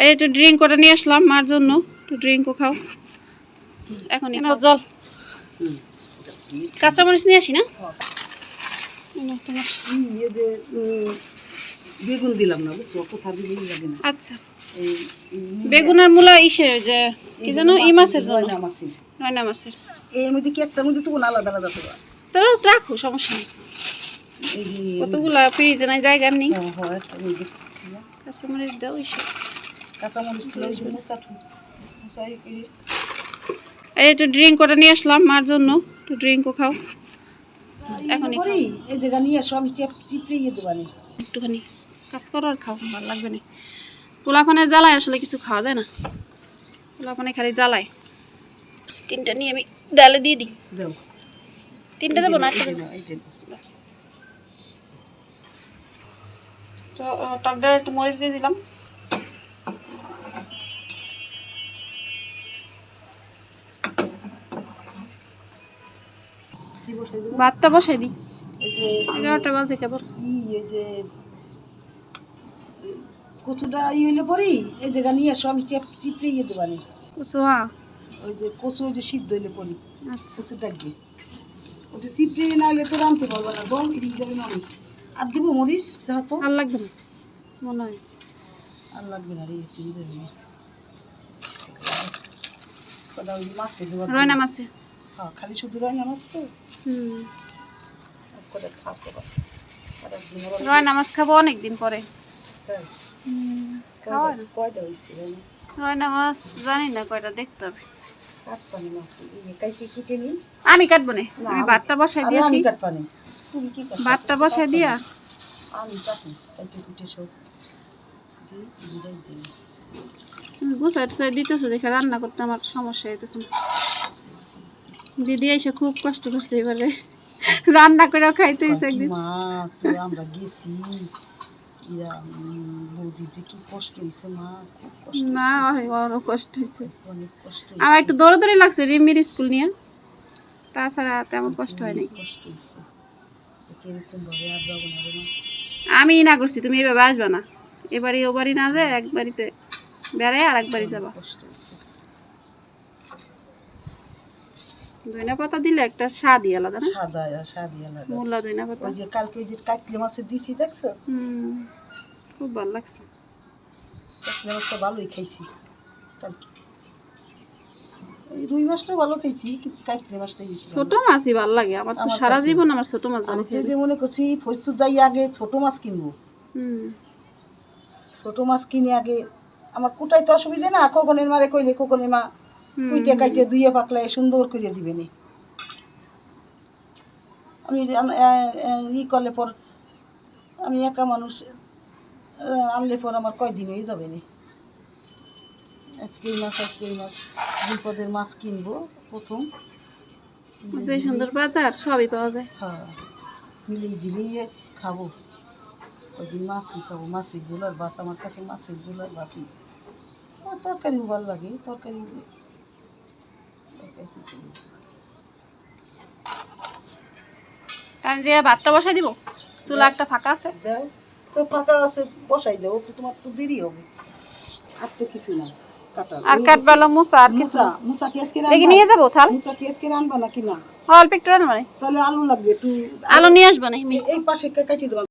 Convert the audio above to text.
এই একটু ড্রিঙ্ক করে নিয়ে আসলাম মার জন্য, একটু ড্রিঙ্কও খাও। এখন নাও জল, কাঁচামরিচ নিয়ে আসি না। বেগুন দিলাম না, বুঝছো? কোথা বেগুন লাগে না। আচ্ছা, বেগুন আর মূলা ইসের যে কি জানো, ই মাছের জন্য, নয়না মাছের। এর মধ্যে কি একটার মধ্যে তো আলাদা আলাদা তো তাহলে রাখো, সমস্যা নেই। কতগুলা ফ্রিজে নাই, জায়গা নেই। কাঁচামরিচ দাও, ইসে কাঁচামরিচ এই একটু ড্রিঙ্ক করে নিয়ে আসলাম মার জন্য, একটু ড্রিঙ্কও খাও। এখন এই জায়গা নিয়ে আসো, আমি চিপড়ে দেবানি। একটুখানি কাজ করো আর খাও, ভালো লাগবে না। পোলাপানের জ্বালায় আসলে কিছু খাওয়া যায় না, পোলাপানে খালি জ্বালায়। তিনটা নিয়ে আমি ডালে দিয়ে দিই। দাও, তিনটা দেবো না, একটা দেবো। তো টক ডালে একটু মরিচ দিয়ে দিলাম। ভাতটা বসাই দিই, 11টা বাজে কেবল। কচুটা হইলে পরে এই জায়গা নিয়ে আসো, আমি চিপড়ে দেবানি। কচু, হ্যাঁ, ওই যে কচু ওই যে সিদ্ধ হইলে পরে। আচ্ছা, কচুটা গিয়ে ওটা চিপড়ে না হলে তো রাঁধতে পারবো না, গম এদিকে যাবে না। আমি আর দিব মরিচ, দেখো তো। আর লাগবে না মনে হয়, আর লাগবে না রে, তুই দেবে না। মাছে দেওয়া, রয়না মাছে। হ্যাঁ, খালি শুধু রয়না মাছ তো। রয়না মাছ খাবো অনেকদিন পরে। কয়টা হয়েছে? রয়না মাছ জানি না কয়টা, দেখতে হবে। আমি আমি কাটবো না, আমি ভাতটা বসাই দিয়ে আসি। ভাতটা বসাই দিয়া গুছাই টুছাই দিতেছে, দেখে রান্না করতে আমার সমস্যা হইতেছে। দিদি এসে খুব কষ্ট করছে এবারে, রান্না করে খাইতে হয়েছে একদিন। আমরা গেছি, বৌদি যে কি কষ্ট হয়েছে মা, না বড় কষ্ট হয়েছে, আমার একটু দৌড়াদৌড়ি লাগছে রিমির স্কুল নিয়ে, তাছাড়া তেমন কষ্ট হয়নি। কষ্ট হয়েছে, এরকম ভাবে আর যাবো না রে। আমি না করছি, তুমি এইভাবে আসবা না, এবারই ও বাড়ি না যায়, এক বাড়িতে বেড়ায় আর এক বাড়ি যাবা। ধনিয়া পাতা দিলে একটা স্বাদই আলাদা না, স্বাদই আলাদা। মোল্লা ধনিয়া পাতা, ওই যে কালকে যে কাকলে মাছের দিছি দেখছো, খুব ভালো লাগছে। কাকলে মাছটা ভালোই খাইছি কালকে, রুই মাছটাও ভালো খাইছি, কিন্তু কাকলে মাছটাই বেশি। ছোট মাছই ভালো লাগে আমার, তো সারা জীবন আমার ছোট মাছ ভালো খাই। যে মনে করছি ফরিদপুর যাই আগে ছোট মাছ কিনবো, ছোট মাছ কিনে আগে আমার কুটাইতে অসুবিধা না, খোকনের মারে কইলে খোকনের মা কুইটে কাইটে ধুয়ে পাকলায় সুন্দর করে দিবে নি। আমি ই করলে পর, আমি একা মানুষ আনলে পর আমার কয়দিন হয়ে যাবে নি। আজকে এই মাছ বিপদের মাছ কিনবো প্রথম, যে সুন্দর বাজার, সবই পাওয়া যায়। হ্যাঁ, মিলিয়ে ঝিলিয়ে খাবো, ওইদিন মাছই খাবো, মাছের ঝোলার ভাত। আমার কাছে মাছের ঝোলার ভাতই, তরকারিও ভালো লাগে, তরকারি আমি যে ভাতটা বসাই দিব, চুলা একটা ফাঁকা আছে। দাও তো, ফাঁকা আছে, বসাই দাও তো, তোমার তো দেরি হবে। আর তো কিছু না কাটা, আর কাটবালো মুসা, আর কিছু মুসা কি আজকে রান্না নিয়ে যাবো থাল, মুসা কি আজকে রান্না নাকি না? অল্প একটু রান্না, তাহলে আলু লাগবে, তুই আলু নিয়ে আসবা না, এই পাশে কাটি দেবা।